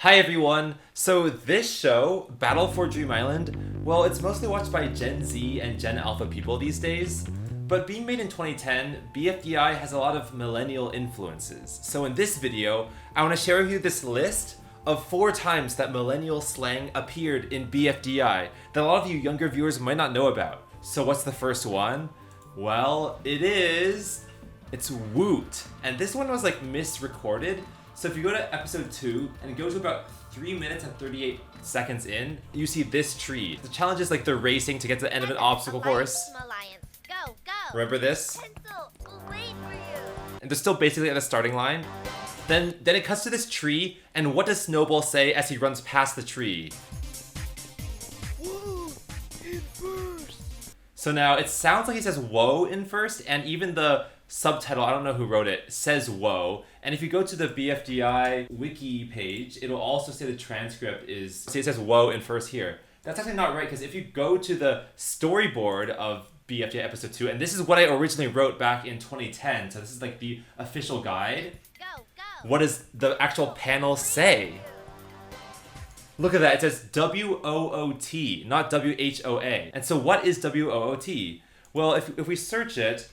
Hi everyone! So this show, Battle for Dream Island, well, it's mostly watched by Gen Z and Gen Alpha people these days, but being made in 2010, BFDI has a lot of millennial influences. So in this video, I want to share with you this list of 4 times that millennial slang appeared in BFDI that a lot of you younger viewers might not know about. So what's the first one? Well, it's woot. And this one was like misrecorded. So if you go to episode 2 and go to about 3 minutes and 38 seconds in, you see this tree. The challenge is like they're racing to get to the end of an obstacle course. Go. Remember this? Pencil, we'll wait for you. And they're still basically at the starting line. Then it cuts to this tree, and what does Snowball say as he runs past the tree? Whoa, in first. So now it sounds like he says whoa in first, and even the subtitle, I don't know who wrote it, says whoa. And if you go to the BFDI wiki page, it'll also say the transcript is, see it says whoa in first here. That's actually not right, because if you go to the storyboard of BFDI episode 2, and this is what I originally wrote back in 2010, so this is like the official guide. Go. What does the actual panel say? Look at that, it says W-O-O-T, not W-H-O-A. And so what is W-O-O-T? Well, if we search it,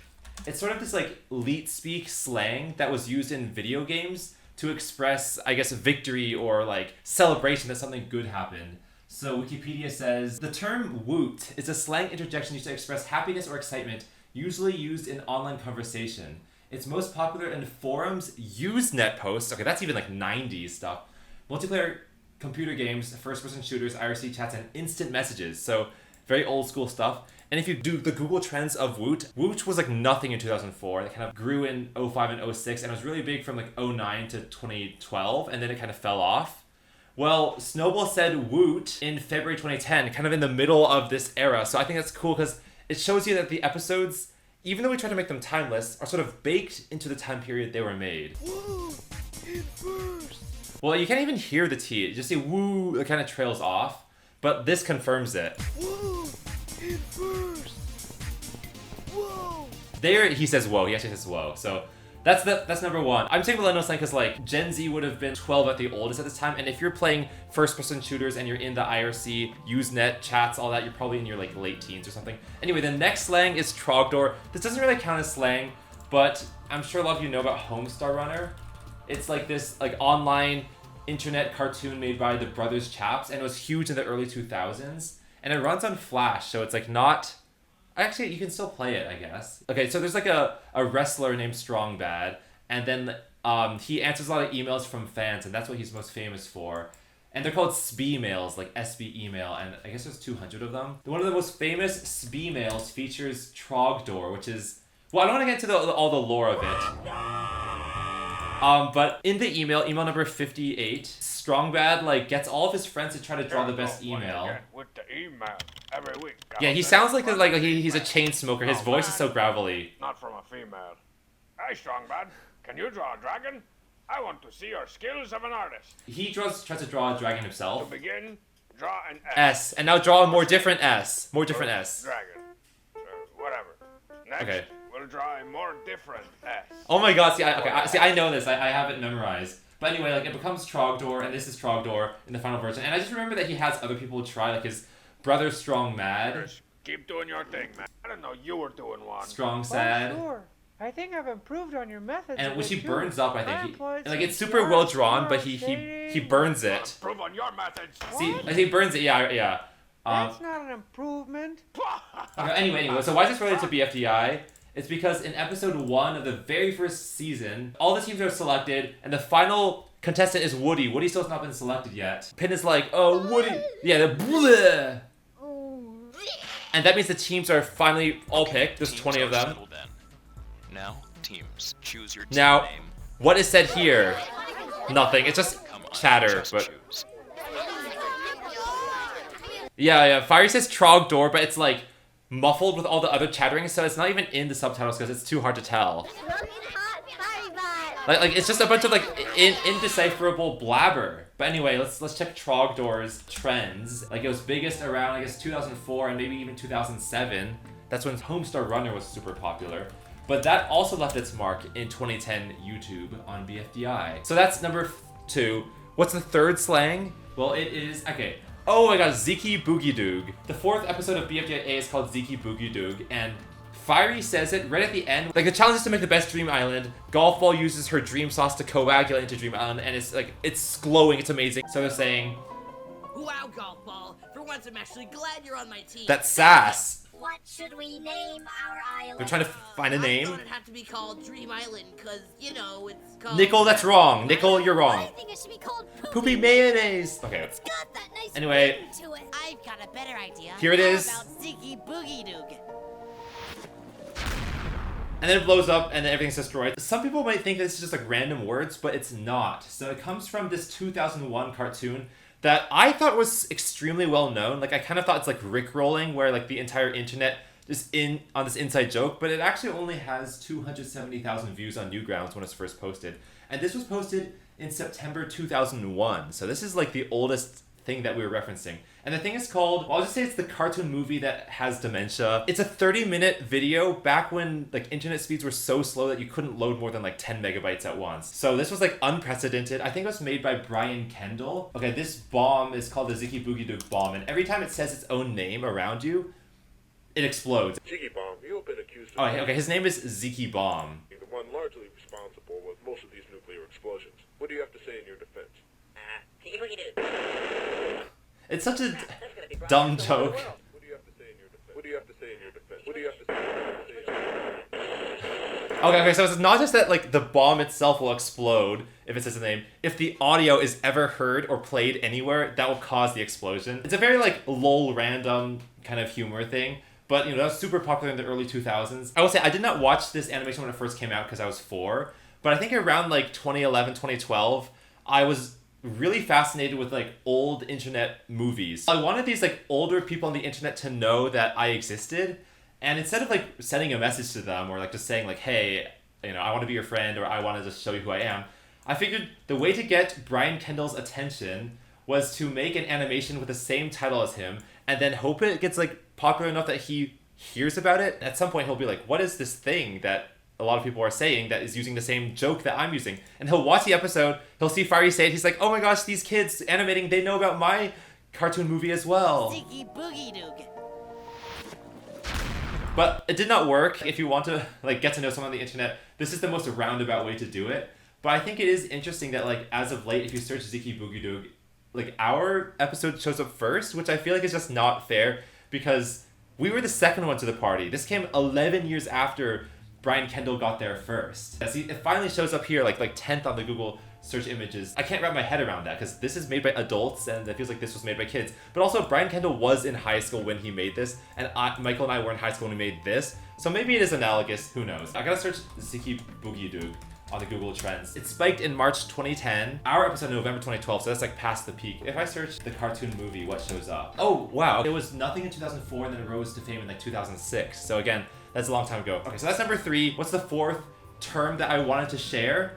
it's sort of this like leet speak slang that was used in video games to express, I guess, victory or like celebration that something good happened. So Wikipedia says, the term woot is a slang interjection used to express happiness or excitement, usually used in online conversation. It's most popular in forums, Usenet posts, okay, that's even like 90s stuff, multiplayer computer games, first-person shooters, IRC chats, and instant messages. So very old school stuff. And if you do the Google Trends of woot was like nothing in 2004. It kind of grew in 05 and 06, and it was really big from like 09 to 2012, and then it kind of fell off. Well, Snowball said woot in February 2010, kind of in the middle of this era. So I think that's cool because it shows you that the episodes, even though we try to make them timeless, are sort of baked into the time period they were made. Whoa, in first. Well, you can't even hear the T. You just see woo, it kind of trails off. But this confirms it. Whoa, in first. Whoa. There, he says whoa. He actually says whoa. So that's number 1. I'm saying millennial slang because like Gen Z would have been 12 at the oldest at this time, and if you're playing first-person shooters and you're in the IRC, Usenet chats, all that, you're probably in your like late teens or something. Anyway, the next slang is Trog Door. This doesn't really count as slang, but I'm sure a lot of you know about Homestar Runner. It's like this like online internet cartoon made by the Brothers Chaps, and it was huge in the early 2000s, and it runs on Flash, so it's like not, actually you can still play it, I guess. Okay, so there's like a wrestler named Strong Bad, and then he answers a lot of emails from fans, and that's what he's most famous for, and they're called SB mails, like SB email, and I guess there's 200 of them. One of the most famous SB mails features Trog Door, which is, well, I don't want to get into all the lore of it. But in the email number 58, Strongbad like gets all of his friends to try to draw the best email. With the email every week. Yeah, he sounds like he's a chain smoker. His voice is so gravelly. Not from a female. Hey, Strongbad, can you draw a dragon? I want to see your skills of an artist. He tries to draw a dragon To himself. begin, draw an S, and now draw a more different S. More different S. Dragon. Whatever. Next, Okay. we'll draw a more different S. Oh my god, see, I know this. I have it memorized. But anyway, like it becomes Trog Door, and this is Trog Door in the final version. And I just remember that he has other people try, like his brother Strong Mad, Just keep doing your thing, man. I didn't know you were doing one. Strong Oh, Sad, sure. I think I've improved on your methods. and a which he bit, too. burns up. I I think employed like some it's super well drawn, but he shading. burns it. Improve on your methods. See, What? like he burns it. Yeah. That's not an improvement. Okay, anyway, so why is this related to BFDI? It's because in episode 1 of the very first season, all the teams are selected, and the final contestant is Woody. Woody still has not been selected yet. Pin is like, oh, Woody. Yeah, the bleh. And that means the teams are finally all picked. There's 20 of them. Settled in. Now, teams, choose your team Now, name. what is said here? Nothing. It's just Come on, chatter. just But choose. yeah. Fiery says Trog Door, but it's like muffled with all the other chattering, so it's not even in the subtitles because it's too hard to tell. Like it's just a bunch of like indecipherable blabber. But anyway, let's check Trog Door's trends. Like it was biggest around I guess 2004 and maybe even 2007. That's when Homestar Runner was super popular. But that also left its mark in 2010 YouTube on BFDI. So that's number 2. What's the third slang? Well, it is, okay. Oh my god, Ziki Boogie Doog. The 4th episode of BFDI is called Ziki Boogie Doog, and Fiery says it right at the end. Like, the challenge is to make the best Dream Island. Golf Ball uses her dream sauce to coagulate into Dream Island, and it's like, it's glowing, it's amazing. So they're saying, wow, Golf Ball. For once, I'm actually glad you're on my team. that's sass. What should we name our island? They're trying to find a name. I thought it'd have to be called Dream Island, because, you know, it's called... Nickel, that's wrong. Nickel, you're I wrong. think it should be called Poopy mayonnaise. Okay. It's got that nice Anyway. ring to it. I've got a better idea. Here it is. How about Ziki Boogie Doog? And then it blows up and then everything's destroyed. Some people might think this is just like random words, but it's not. So it comes from this 2001 cartoon that I thought was extremely well known. Like, I kind of thought it's like Rickrolling, where like the entire internet is in on this inside joke, but it actually only has 270,000 views on Newgrounds when it's first posted. And this was posted in September 2001. So this is like the oldest thing that we were referencing. And the thing is called, well, I'll just say it's the cartoon movie that has dementia. It's a 30-minute video back when like internet speeds were so slow that you couldn't load more than like 10 megabytes at once. So this was like unprecedented. I think it was made by Brian Kendall. Okay, this bomb is called the Ziki Boogie Doog bomb, and every time it says its own name around you, it explodes. Ziki Bomb, you have been accused of Oh, okay, his name is Ziki Bomb. being the one largely responsible with most of these nuclear explosions. What do you have to say in your defense? It's such a dumb joke. What do you have to say in your defense? What do you have to say in your defense? What do you have to say in your defense? Okay, so it's not just that like the bomb itself will explode if it says the name. If the audio is ever heard or played anywhere, that will cause the explosion. It's a very like lol random kind of humor thing. But, you know, that was super popular in the early 2000s. I will say, I did not watch this animation when it first came out because I was 4. But I think around, like, 2011, 2012, I was really fascinated with, like, old internet movies. I wanted these, like, older people on the internet to know that I existed. And instead of, like, sending a message to them or, like, just saying, like, hey, you know, I want to be your friend or I want to just show you who I am, I figured the way to get Brian Kendall's attention was to make an animation with the same title as him and then hope it gets, like, popular enough that he hears about it. At some point he'll be like, what is this thing that a lot of people are saying that is using the same joke that I'm using? And he'll watch the episode, he'll see Fiery say it, he's like, oh my gosh, these kids animating, they know about my cartoon movie as well. Ziki Boogie Doog. But it did not work. If you want to like get to know someone on the internet, this is the most roundabout way to do it. But I think it is interesting that like as of late, if you search Ziki Boogie Doog, like our episode shows up first, which I feel like is just not fair because we were the second one to the party. This came 11 years after Brian Kendall got there first. See, it finally shows up here like 10th on the Google search images. I can't wrap my head around that because this is made by adults and it feels like this was made by kids. But also Brian Kendall was in high school when he made this, and Michael and I were in high school when we made this. So maybe it is analogous, who knows. I gotta search Ziki Boogie Doog on the Google Trends. It spiked in March 2010. Our episode in November 2012, so that's like past the peak. If I search the cartoon movie, what shows up? Oh, wow. It was nothing in 2004 and then it rose to fame in like 2006. So again, that's a long time ago. Okay, so that's number 3. What's the 4th term that I wanted to share?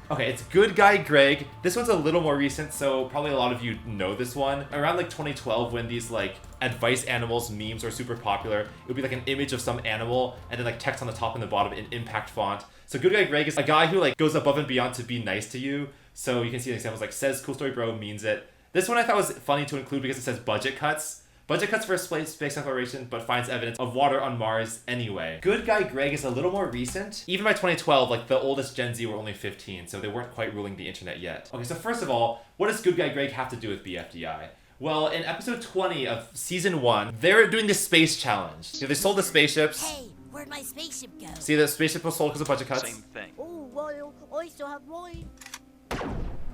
Okay, it's Good Guy Greg. This one's a little more recent, so probably a lot of you know this one. Around like 2012, when these like advice animals memes were super popular, it would be like an image of some animal and then like text on the top and the bottom in impact font. So Good Guy Greg is a guy who like goes above and beyond to be nice to you. So you can see examples like says cool story bro, means it. This one I thought was funny to include because it says budget cuts. Budget cuts for space exploration, but finds evidence of water on Mars anyway. Good Guy Greg is a little more recent. Even by 2012, like the oldest Gen Z were only 15, so they weren't quite ruling the internet yet. Okay, so first of all, what does Good Guy Greg have to do with BFDI? Well, in episode 20 of season 1, they're doing the space challenge. So they sold the spaceships. Hey, where'd my spaceship go? See, the spaceship was sold because of budget cuts. Same thing. Oh, well, I still have mine.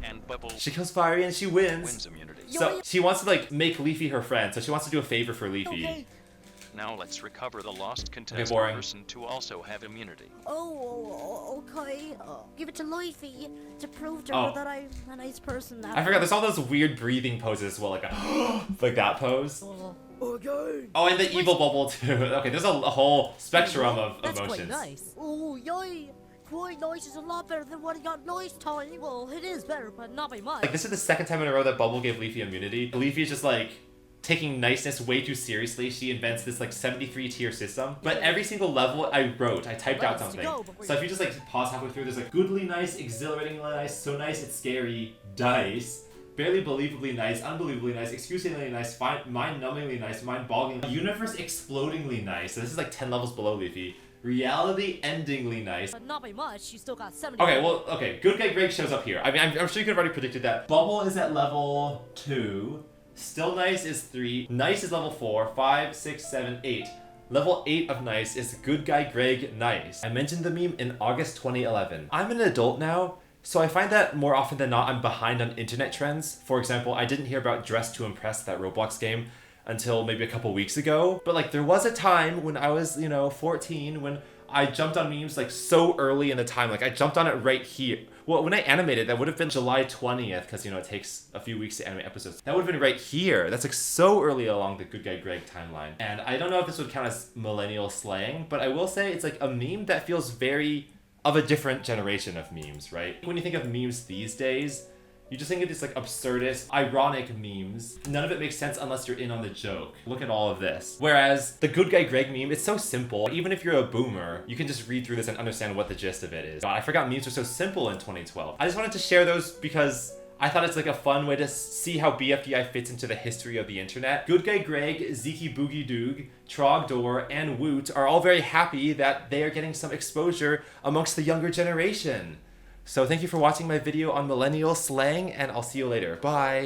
And Bubble She kills Fiery and she wins. wins immunity. So she wants to like make Leafy her friend, so she wants to do a favor for Leafy. Okay. Now let's recover the lost contestant boring. person to also have immunity. Oh, okay. Give it to Leafy to prove to Oh. her that I'm a nice person now. I forgot, there's all those weird breathing poses as well, like a like that pose. Okay. Oh, and the evil bubble too. Okay, there's a whole spectrum of That's emotions. quite nice. Oh, yay. Quite nice is a lot better than what I got last time. Well, it is better, but not by much. Like this is the second time in a row that Bubble gave Leafy immunity. Leafy is just like taking niceness way too seriously. She invents this like 73 tier system. But every single level I typed out Lots to something. go before So you- if you just like pause halfway through, there's like goodly nice, exhilaratingly nice, so nice it's scary, dice. barely believably nice, unbelievably nice, excruciatingly nice, mind-numbingly nice, mind-bogglingly, universe-explodingly nice. So this is like 10 levels below Leafy. Reality-endingly nice. But not by much. You still got 70. Okay, well, okay. Good Guy Greg shows up here. I mean, I'm sure you could have already predicted that. Bubble is at level 2. Still Nice is 3. Nice is level 4. 5, 6, 7, 8. Level 8 of Nice is Good Guy Greg Nice. I mentioned the meme in August 2011. I'm an adult now, so I find that more often than not I'm behind on internet trends. For example, I didn't hear about Dress to Impress, that Roblox game, until maybe a couple weeks ago. But like there was a time when I was, 14, when I jumped on memes like so early in the time. Like I jumped on it right here. Well, when I animated, that would have been July 20th, because it takes a few weeks to animate episodes. That would have been right here. That's like so early along the Good Guy Greg timeline. And I don't know if this would count as millennial slang, but I will say it's like a meme that feels very of a different generation of memes, right? When you think of memes these days, you just think of these like absurdist, ironic memes. None of it makes sense unless you're in on the joke. Look at all of this. Whereas the Good Guy Greg meme, it's so simple. Even if you're a boomer, you can just read through this and understand what the gist of it is. God, I forgot memes were so simple in 2012. I just wanted to share those because I thought it's like a fun way to see how BFDI fits into the history of the internet. Good Guy Greg, Ziki Boogie Doog, Trog Door, and Woot are all very happy that they are getting some exposure amongst the younger generation. So thank you for watching my video on millennial slang, and I'll see you later. Bye!